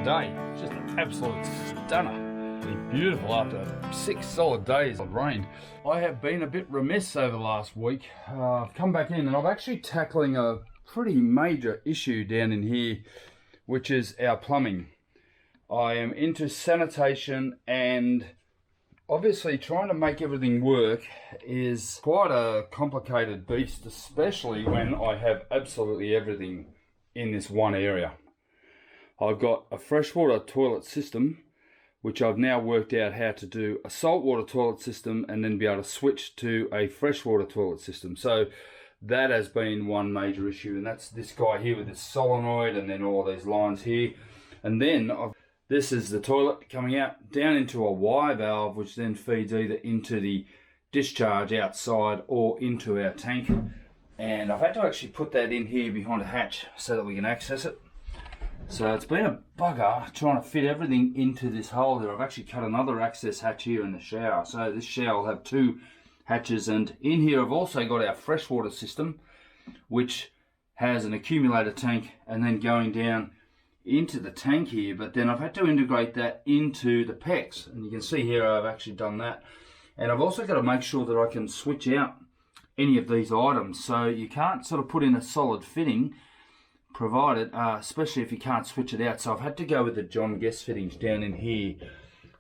day. It's just an absolute stunner. Beautiful after 6 solid days of rain. I have been a bit remiss over the last week. I've come back in and I'm actually tackling a pretty major issue down in here, which is our plumbing. I am into sanitation, and obviously trying to make everything work is quite a complicated beast, especially when I have absolutely everything in this one area. I've got a freshwater toilet system, which I've now worked out how to do a saltwater toilet system and then be able to switch to a freshwater toilet system. So that has been one major issue, and that's this guy here with this solenoid and then all these lines here. And then this is the toilet coming out down into a Y valve, which then feeds either into the discharge outside or into our tank. And I've had to actually put that in here behind a hatch so that we can access it. So it's been a bugger trying to fit everything into this hole here. I've actually cut another access hatch here in the shower. So this shower will have 2 hatches, and in here I've also got our freshwater system, which has an accumulator tank and then going down into the tank here. But then I've had to integrate that into the PEX, and you can see here I've actually done that. And I've also got to make sure that I can switch out any of these items. So you can't sort of put in a solid fitting, provided, especially if you can't switch it out. So I've had to go with the John Guest fittings down in here,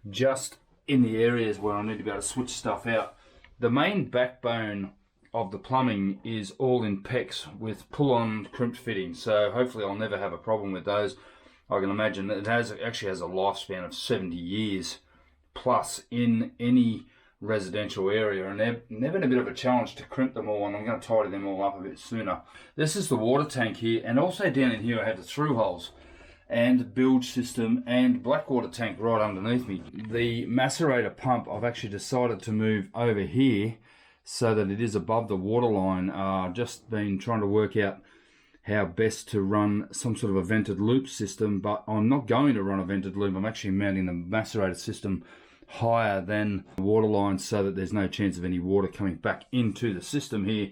just in the areas where I need to be able to switch stuff out. The main backbone of the plumbing is all in PEX with pull-on crimped fittings, so hopefully I'll never have a problem with those. I can imagine that it actually has a lifespan of 70 years plus in any residential area, and they've been a bit of a challenge to crimp them all, and I'm going to tidy them all up a bit sooner. This is the water tank here, and also down in here I have the through holes and bilge system and black water tank right underneath me. The macerator pump I've actually decided to move over here so that it is above the water line. Just been trying to work out how best to run some sort of a vented loop system, but I'm not going to run a vented loop. I'm actually mounting the macerator system higher than the water line so that there's no chance of any water coming back into the system here.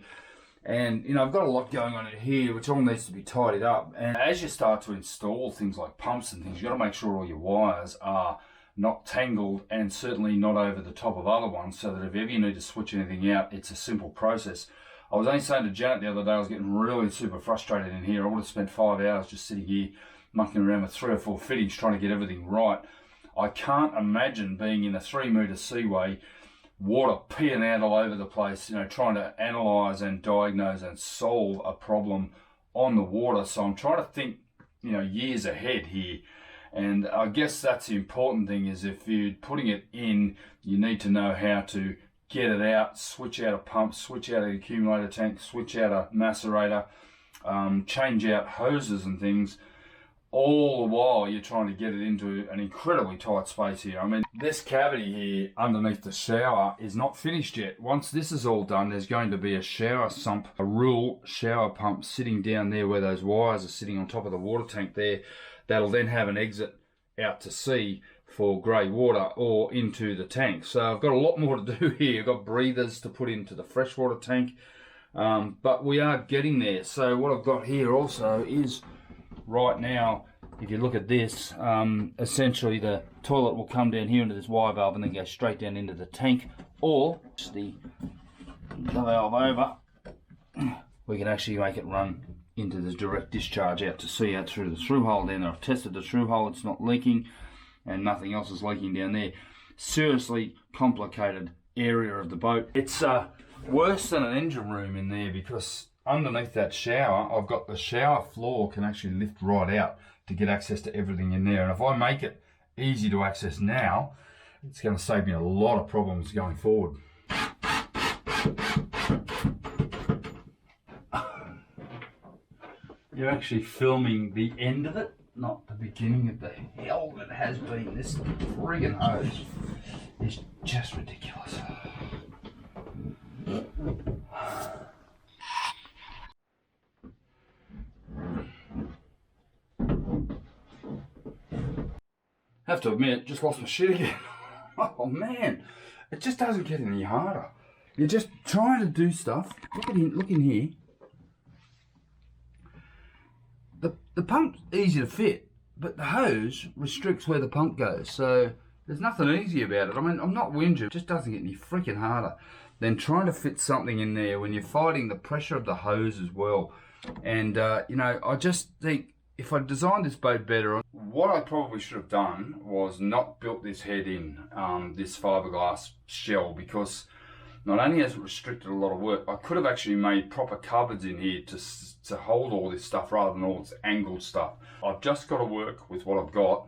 And you know, I've got a lot going on in here which all needs to be tidied up, and as you start to install things like pumps and things, you've got to make sure all your wires are not tangled and certainly not over the top of other ones, so that if ever you need to switch anything out, it's a simple process. I was only saying to Janet the other day, I was getting really super frustrated in here. I would have spent 5 hours just sitting here mucking around with 3 or 4 fittings trying to get everything right. I can't imagine being in a 3-metre seaway, water peeing out all over the place, you know, trying to analyse and diagnose and solve a problem on the water. So I'm trying to think, you know, years ahead here. And I guess that's the important thing, is if you're putting it in, you need to know how to get it out, switch out a pump, switch out an accumulator tank, switch out a macerator, change out hoses and things, all the while you're trying to get it into an incredibly tight space here. I mean, this cavity here underneath the shower is not finished yet. Once this is all done, there's going to be a shower sump, a rule shower pump sitting down there where those wires are sitting on top of the water tank there. That'll then have an exit out to sea for grey water or into the tank. So I've got a lot more to do here. I've got breathers to put into the freshwater tank, but we are getting there. So what I've got here also is, right now, if you look at this, essentially the toilet will come down here into this Y valve and then go straight down into the tank, or the valve over, we can actually make it run into the direct discharge out to sea, out through the through hole down there. I've tested the through hole, it's not leaking, and nothing else is leaking down there. Seriously complicated area of the boat. It's worse than an engine room in there, because underneath that shower, I've got the shower floor can actually lift right out to get access to everything in there. And if I make it easy to access now, it's going to save me a lot of problems going forward. You're actually filming the end of it, not the beginning of the hell that has been. This friggin' hose is just ridiculous. Have to admit, just lost my shit again. Oh man, it just doesn't get any harder. You're just trying to do stuff. Look in here. The pump's easy to fit. but the hose restricts where the pump goes. So there's nothing easy about it. I mean, I'm not whinging. It just doesn't get any freaking harder than trying to fit something in there when you're fighting the pressure of the hose as well. And, you know, I just think if I designed this boat better, what I probably should have done was not built this head in, this fiberglass shell, because not only has it restricted a lot of work, I could have actually made proper cupboards in here to hold all this stuff rather than all this angled stuff. I've just got to work with what I've got.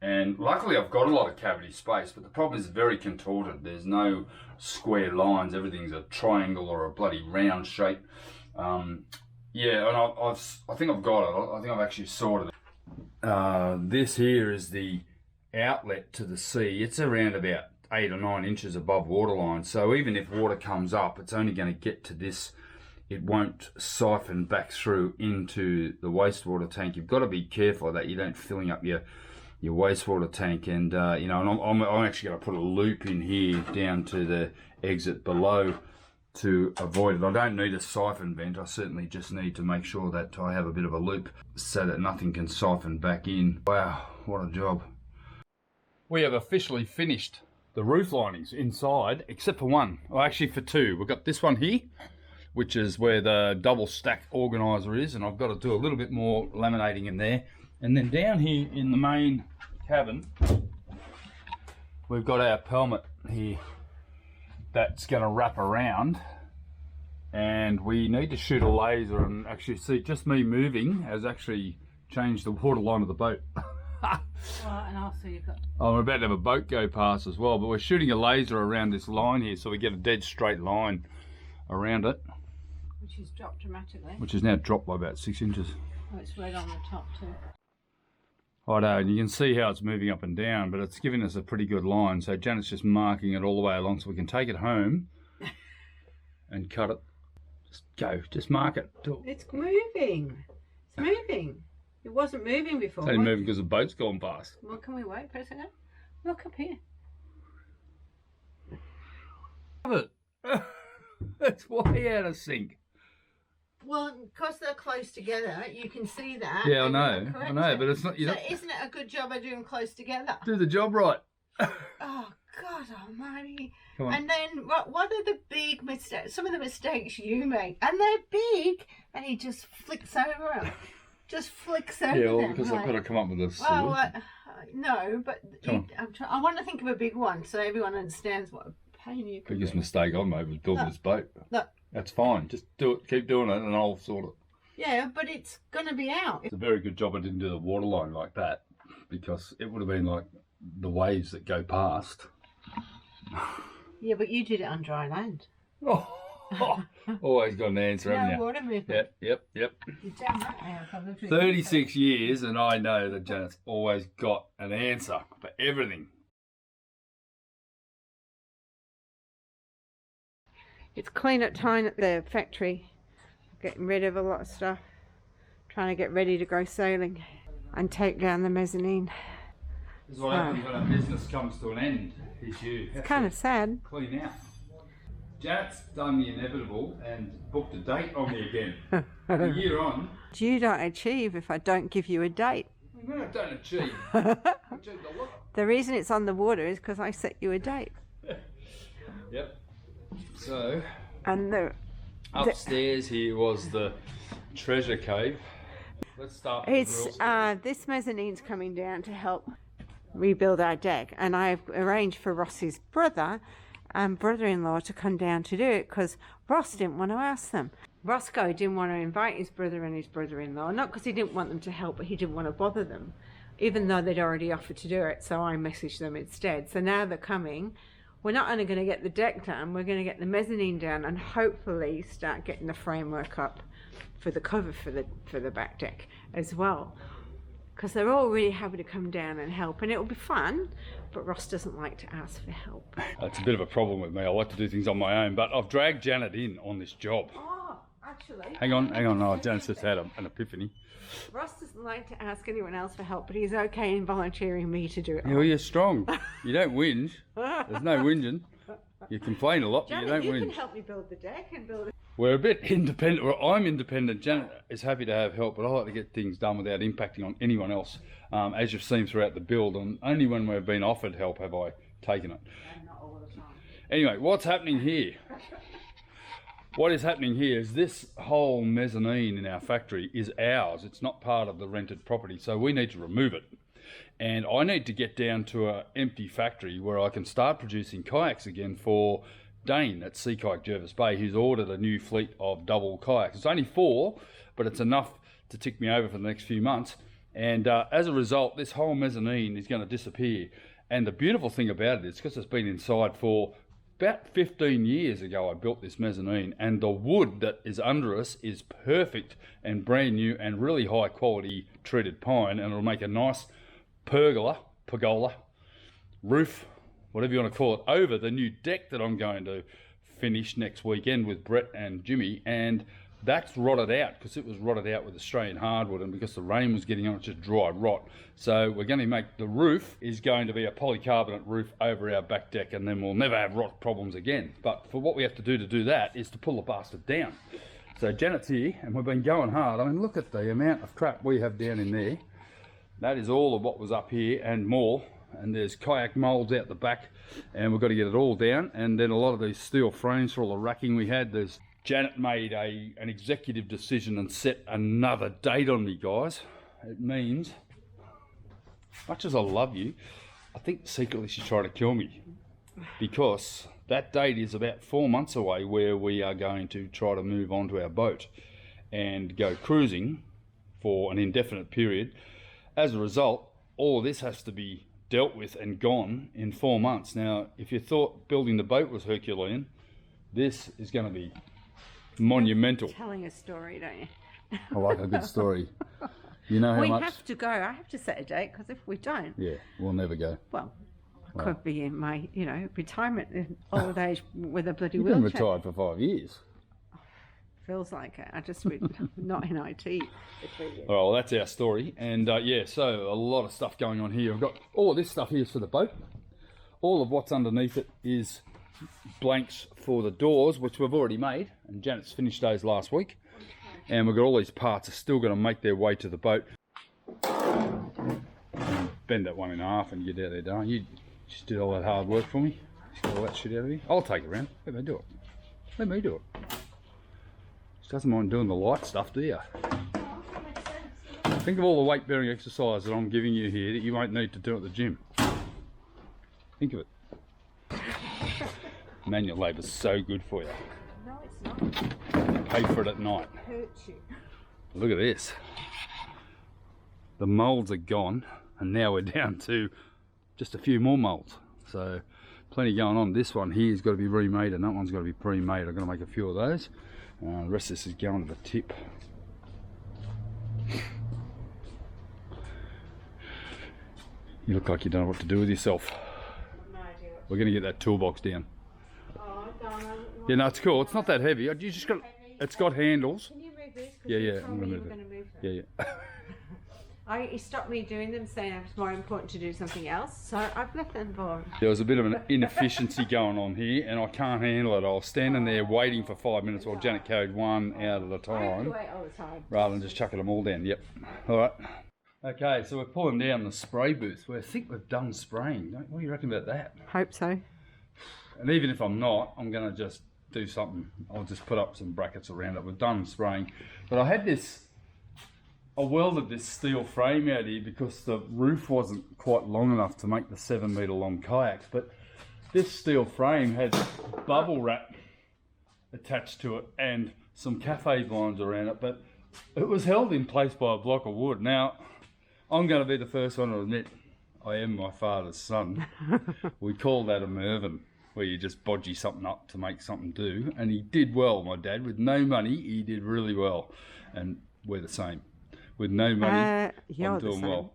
And luckily I've got a lot of cavity space, but the problem is very contorted. There's no square lines. Everything's a triangle or a bloody round shape. Yeah, and I think I've got it. I think I've actually sorted it. This here is the outlet to the sea. It's around about 8 or 9 inches above waterline. So even if water comes up, it's only going to get to this. It won't siphon back through into the wastewater tank. You've got to be careful that you don't filling up your wastewater tank. And you know, and I'm actually going to put a loop in here down to the exit below to avoid it. I don't need a siphon vent. I certainly just need to make sure that I have a bit of a loop so that nothing can siphon back in. Wow, what a job. We have officially finished the roof linings inside, except for one. Well, actually for two. We've got this one here, which is where the double stack organizer is, and I've got to do a little bit more laminating in there. And then down here in the main cabin, we've got our pelmet here that's going to wrap around, and we need to shoot a laser. And actually, see, just me moving has actually changed the water line of the boat. And also you've got... I'm about to have a boat go past as well, but we're shooting a laser around this line here so we get a dead straight line around it. Which is dropped dramatically. Which is now dropped by about 6 inches. Oh, it's red on the top too. I know, and you can see how it's moving up and down, but it's giving us a pretty good line. So Janet's just marking it all the way along so we can take it home and cut it. Just go, just mark it. It's moving. It's moving. It wasn't moving before. It's only moving because the boat's gone past. Well, can we wait for a second? Look up here. Love it. It's way out of sync. Well, because they're close together, you can see that. Yeah, I know, but it's not. You so isn't it a good job of doing close together? Do the job right. Oh God Almighty! Come on. And then what are the big mistakes? Some of the mistakes you make, and they're big, and he just flicks over them. Just flicks over them. Yeah, well, because I've got to come up with a solution. Well, no, but I want to think of a big one so everyone understands what a pain you can. Biggest mistake I made was building this boat. Look. That's fine. Just do it. Keep doing it, and I'll sort it. Yeah, but it's gonna be out. It's a very good job I didn't do the water line like that, because it would have been like the waves that go past. Yeah, but you did it on dry land. Oh, always got an answer, haven't you? No water movement. Yep. You damn right I have. 36 years, and I know that Janet's always got an answer for everything. It's clean-up time at the factory. Getting rid of a lot of stuff. Trying to get ready to go sailing and take down the mezzanine. This is what happens when a business comes to an end. It's you. It's kind of sad. Clean out. Janet's done the inevitable and booked a date on me again. A year on. You don't achieve if I don't give you a date. No, I don't achieve. I achieved a lot. The reason it's on the water is because I set you a date. Yep. So, and upstairs here was the treasure cave. Let's start with this mezzanine's coming down to help rebuild our deck, and I've arranged for Ross's brother and brother-in-law to come down to do it because Ross didn't want to ask them. Roscoe didn't want to invite his brother and his brother-in-law, not because he didn't want them to help, but he didn't want to bother them, even though they'd already offered to do it, so I messaged them instead. So now they're coming. We're not only going to get the deck done, we're going to get the mezzanine down and hopefully start getting the framework up for the cover for the back deck as well. Because they're all really happy to come down and help, and it'll be fun, but Ross doesn't like to ask for help. That's a bit of a problem with me. I like to do things on my own, but I've dragged Janet in on this job. Oh, actually. Hang on. Oh, Janet's just had an epiphany. Ross doesn't like to ask anyone else for help, but he's okay in volunteering me to do it. Yeah, well, you're strong. You don't whinge. There's no whinging. You complain a lot, but Janet, you don't you win. can help me build the deck and build it. We're a bit independent. Well, I'm independent. Janet is happy to have help, but I like to get things done without impacting on anyone else, as you've seen throughout the build. And only when we've been offered help have I taken it. And not all the time. Anyway, what's happening here? What is happening here is this whole mezzanine in our factory is ours. It's not part of the rented property, so we need to remove it. And I need to get down to an empty factory where I can start producing kayaks again for Dane at Sea Kayak Jervis Bay, who's ordered a new fleet of double kayaks. It's only 4, but it's enough to tick me over for the next few months. And as a result, this whole mezzanine is going to disappear. And the beautiful thing about it is because it's been inside for about 15 years ago, I built this mezzanine, and the wood that is under us is perfect and brand new and really high quality treated pine, and it'll make a nice pergola, roof, whatever you want to call it, over the new deck that I'm going to finish next weekend with Brett and Jimmy. And that's rotted out because it was rotted out with Australian hardwood, and because the rain was getting on, it just dried rot. So we're going to make the roof is going to be a polycarbonate roof over our back deck, and then we'll never have rot problems again. But for what we have to do that is to pull the bastard down. So Janet's here, and we've been going hard. I mean, look at the amount of crap we have down in there. That is all of what was up here and more. And there's kayak molds out the back, and we've got to get it all down. And then a lot of these steel frames for all the racking we had. There's Janet made an executive decision and set another date on me, guys. It means, much as I love you, I think secretly she's trying to kill me, because that date is about 4 months away, where we are going to try to move on to our boat and go cruising for an indefinite period. As a result, all of this has to be dealt with and gone in 4 months. Now, if you thought building the boat was Herculean, this is going to be monumental. Telling a story, don't you? I like a good story. You know how We much? have to go. I have to set a date, because if we don't, Yeah, we'll never go. well, I could be in my, retirement in old age with a bloody You've been wheelchair. retired for 5 years. Feels like it. I just not in IT for 3 years. All right, well, that's our story. And yeah, so a lot of stuff going on here. I've got all of this stuff here is for the boat. All of what's underneath it is blanks for the doors, which we've already made. And Janet's finished those last week. And we've got all these parts are still going to make their way to the boat. Bend that one in half and get out there, darling. You just did all that hard work for me. Just got all that shit out of here. I'll take it around. Let me do it. Let me do it. She doesn't mind doing the light stuff, do you? Think of all the weight bearing exercise that I'm giving you here that you won't need to do at the gym. Think of it. Manual labour's so good for you. No, it's not. Pay for it at night. It hurts you. Look at this. The moulds are gone, and now we're down to just a few more moulds. So plenty going on. This one here's got to be remade, and that one's got to be pre-made. I'm going to make a few of those. The rest of this is going to the tip. You look like you don't know what to do with yourself. No idea. We're going to get that toolbox down. Oh, darling. Yeah, no, it's cool. It's not that heavy. You just got. It's got handles. Can you move these? 'Cause Yeah, you yeah. told I'm me gonna you move were it. going to move them. Yeah, yeah. He stopped me doing them, saying it was more important to do something else. So I've left them for him. There was a bit of an inefficiency going on here, and I can't handle it. I was standing there waiting for 5 minutes while Janet carried one out at a I have to time, wait all the time. rather than just chucking them all down. Yep. All right. Okay, so we're pulling down the spray booth. I think we've done spraying. What do you reckon about that? Hope so. And even if I'm not, I'm going to just do something. I'll just put up some brackets around it. We've done spraying. But I had this, I welded this steel frame out here because the roof wasn't quite long enough to make the 7 metre long kayaks. But this steel frame had bubble wrap attached to it and some cafe blinds around it. But it was held in place by a block of wood. Now, I'm going to be the first one to admit I am my father's son. We call that a Mervyn, where you just bodgy something up to make something do. And he did well, my dad. With no money, he did really well. And we're the same. With no money, I'm doing well.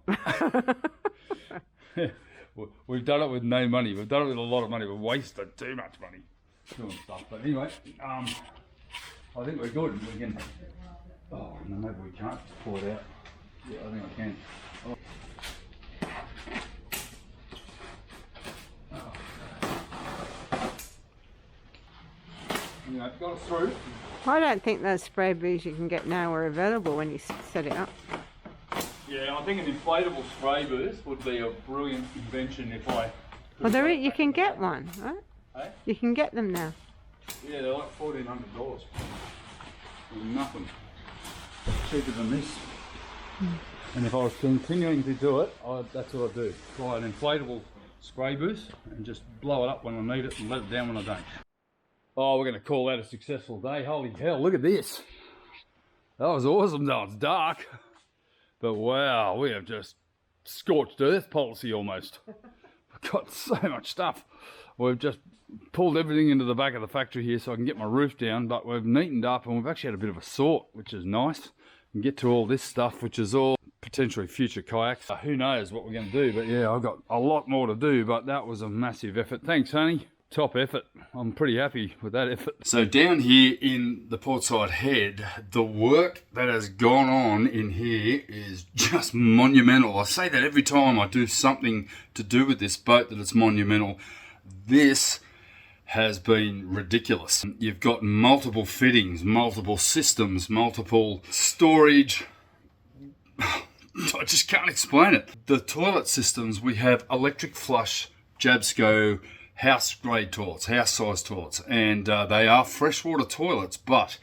We've done it with no money. We've done it with a lot of money. We've wasted too much money doing stuff. But anyway, I think we're good. We can. Oh, no, maybe we can't pull it out. Yeah, I think I can. Oh. got us through. I don't think those spray booths you can get now are available when you set it up. Yeah, I think an inflatable spray booth would be a brilliant invention if I... Well, you can get one, right? Hey? You can get them now. Yeah, they're like $1,400. Nothing cheaper than this. And if I was continuing to do it, that's what I'd do. Buy an inflatable spray booth and just blow it up when I need it and let it down when I don't. Oh, we're going to call that a successful day. Holy hell, look at this. That was awesome though. It's dark. But wow, we have just scorched earth policy almost. We've got so much stuff. We've just pulled everything into the back of the factory here so I can get my roof down, but we've neatened up and we've actually had a bit of a sort, which is nice. And get to all this stuff, which is all potentially future kayaks. Who knows what we're going to do, but yeah, I've got a lot more to do, but that was a massive effort. Thanks, honey. Top effort. I'm pretty happy with that effort. So down here in the Portside Head, the work that has gone on in here is just monumental. I say that every time I do something to do with this boat, that it's monumental. This has been ridiculous. You've got multiple fittings, multiple systems, multiple storage. I just can't explain it. The toilet systems, we have electric flush, Jabsco, house grade toilets, house size toilets, and they are freshwater toilets, but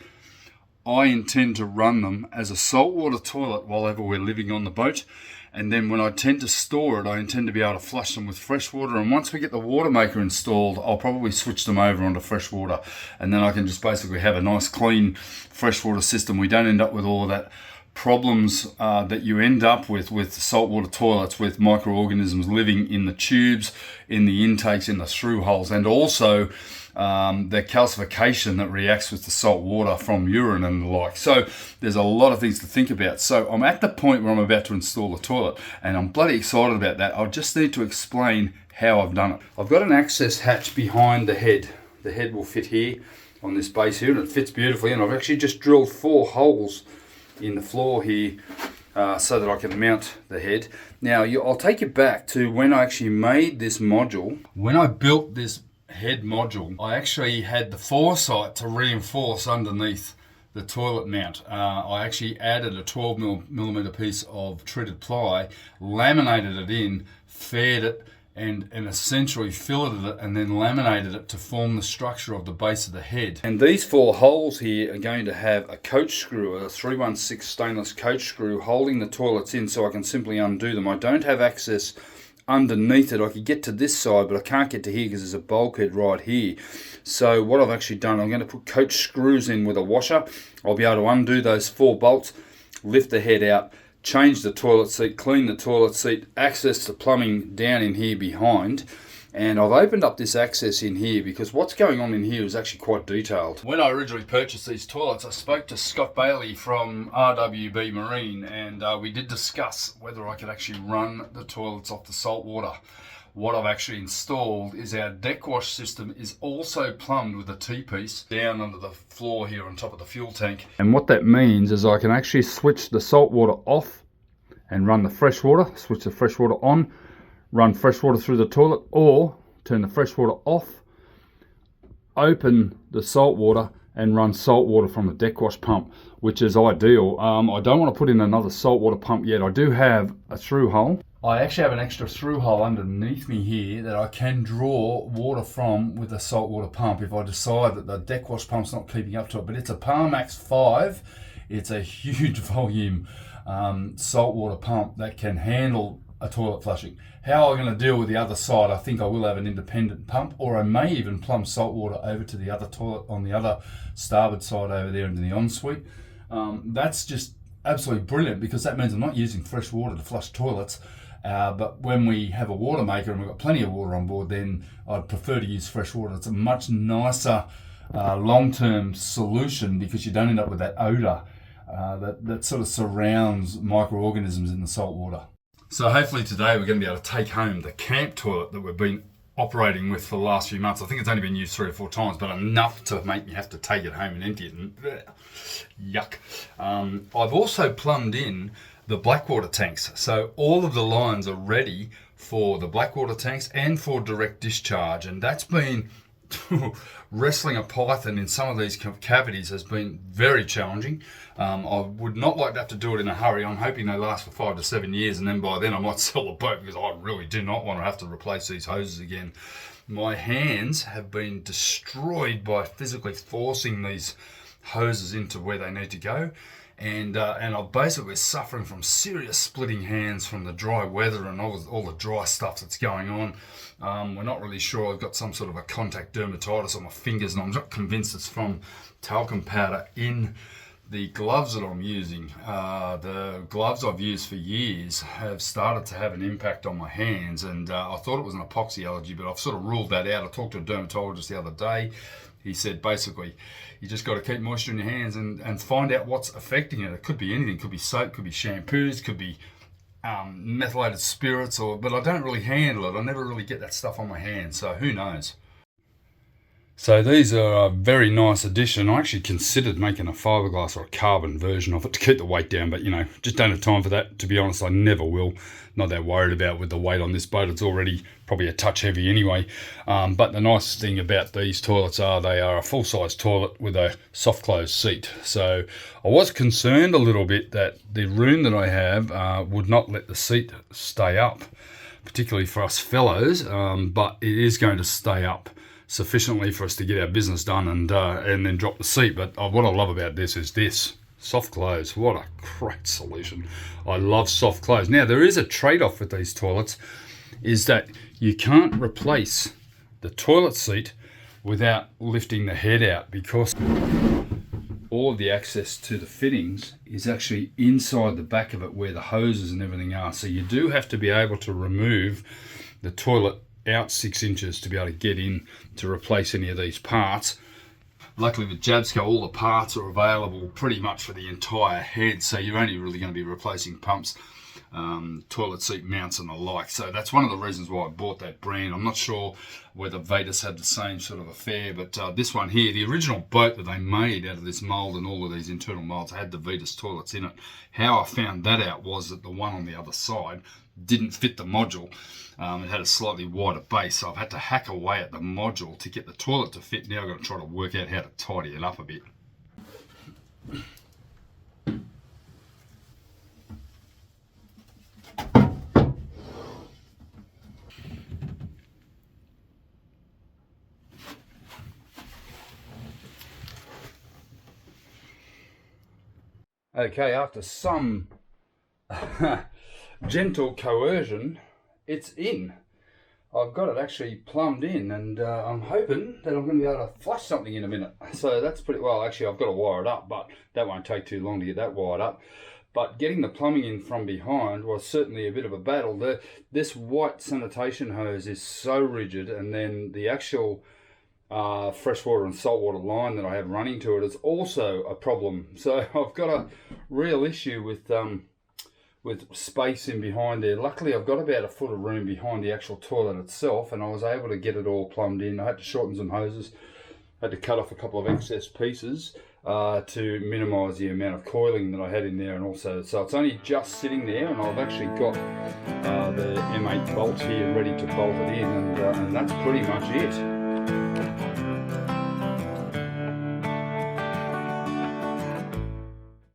I intend to run them as a saltwater toilet while ever we're living on the boat. And then when I tend to store it, I intend to be able to flush them with fresh water. And once we get the water maker installed, I'll probably switch them over onto fresh water. And then I can just basically have a nice clean freshwater system. We don't end up with all of that problems that you end up with saltwater toilets, with microorganisms living in the tubes, in the intakes, in the through holes, and also the calcification that reacts with the salt water from urine and the like. So there's a lot of things to think about. So I'm at the point where I'm about to install the toilet, and I'm bloody excited about that. I just need to explain how I've done it. I've got an access hatch behind the head. The head will fit here on this base here, and it fits beautifully, and I've actually just drilled 4 holes in the floor here so that I can mount the head. Now I'll take you back to when I actually made this module. When I built this head module, I actually had the foresight to reinforce underneath the toilet mount. I actually added a 12mm piece of treated ply, laminated it in, faired it, and essentially filleted it and then laminated it to form the structure of the base of the head. And these 4 holes here are going to have a coach screw, a 316 stainless coach screw holding the toilets in so I can simply undo them. I don't have access underneath it. I could get to this side, but I can't get to here because there's a bulkhead right here. So what I've actually done, I'm going to put coach screws in with a washer. I'll be able to undo those 4 bolts, lift the head out, change the toilet seat, clean the toilet seat, access the plumbing down in here behind. And I've opened up this access in here because what's going on in here is actually quite detailed. When I originally purchased these toilets, I spoke to Scott Bailey from RWB Marine, and we did discuss whether I could actually run the toilets off the salt water. What I've actually installed is our deck wash system is also plumbed with a T-piece down under the floor here on top of the fuel tank. And what that means is I can actually switch the salt water off and run the fresh water, switch the fresh water on, run fresh water through the toilet, or turn the fresh water off, open the salt water and run salt water from the deck wash pump, which is ideal. I don't want to put in another salt water pump yet. I do have a through hole. I actually have an extra through hole underneath me here that I can draw water from with a saltwater pump if I decide that the deck wash pump's not keeping up to it. But it's a Parmax 5. It's a huge volume saltwater pump that can handle a toilet flushing. How I'm going to deal with the other side, I think I will have an independent pump, or I may even plumb salt water over to the other toilet on the other starboard side over there into the ensuite. That's just absolutely brilliant because that means I'm not using fresh water to flush toilets. But when we have a water maker and we've got plenty of water on board, then I'd prefer to use fresh water. It's a much nicer long-term solution because you don't end up with that odour that sort of surrounds microorganisms in the salt water. So hopefully today we're going to be able to take home the camp toilet that we've been operating with for the last few months. I think it's only been used 3 or 4 times, but enough to make me have to take it home and empty it. And, yuck. I've also plumbed in the Blackwater tanks. So all of the lines are ready for the Blackwater tanks and for direct discharge. And that's been wrestling a python in some of these cavities has been very challenging. I would not like to have to do it in a hurry. I'm hoping they last for 5 to 7 years, and then by then I might sell the boat, because I really do not want to have to replace these hoses again. My hands have been destroyed by physically forcing these hoses into where they need to go. And I'm basically suffering from serious splitting hands from the dry weather and all the dry stuff that's going on. We're not really sure. I've got some sort of a contact dermatitis on my fingers, and I'm not convinced it's from talcum powder in the gloves that I'm using. The gloves I've used for years have started to have an impact on my hands, and I thought it was an epoxy allergy, but I've sort of ruled that out. I talked to a dermatologist the other day. He said basically you just got to keep moisture in your hands and find out what's affecting it. It could be anything. It could be soap, could be shampoos, could be methylated spirits, but I don't really handle it. I never really get that stuff on my hands, so who knows. So these are a very nice addition. I actually considered making a fiberglass or a carbon version of it to keep the weight down, but just don't have time for that. To be honest, I never will. Not that worried about with the weight on this boat. It's already probably a touch heavy anyway. But the nice thing about these toilets are they are a full-size toilet with a soft close seat. So I was concerned a little bit that the room that I have would not let the seat stay up, particularly for us fellows, but it is going to stay up sufficiently for us to get our business done and then drop the seat. But what I love about this is this soft close. What a great solution. I love soft close. Now there is a trade-off with these toilets, is that you can't replace the toilet seat without lifting the head out, because all of the access to the fittings is actually inside the back of it where the hoses and everything are. So you do have to be able to remove the toilet out 6 inches to be able to get in to replace any of these parts. Luckily with Jabsco, all the parts are available pretty much for the entire head, so you're only really going to be replacing pumps, toilet seat mounts and the like. So that's one of the reasons why I bought that brand. I'm not sure whether Vetus had the same sort of affair, but this one here, the original boat that they made out of this mould and all of these internal moulds had the Vetus toilets in it. How I found that out was that the one on the other side didn't fit the module. It had a slightly wider base, so I've had to hack away at the module to get the toilet to fit. Now I've got to try to work out how to tidy it up a bit. Okay, after some gentle coercion, it's in. I've got it actually plumbed in, and I'm hoping that I'm going to be able to flush something in a minute. So that's pretty well. Actually, I've got to wire it up, but that won't take too long to get that wired up. But getting the plumbing in from behind was certainly a bit of a battle. This white sanitation hose is so rigid, and then the actual freshwater and saltwater line that I have running to it is also a problem. So I've got a real issue with space in behind there. Luckily I've got about a foot of room behind the actual toilet itself, and I was able to get it all plumbed in. I had to shorten some hoses, had to cut off a couple of excess pieces to minimise the amount of coiling that I had in there, and also so it's only just sitting there, and I've actually got the M8 bolts here ready to bolt it in, and that's pretty much it.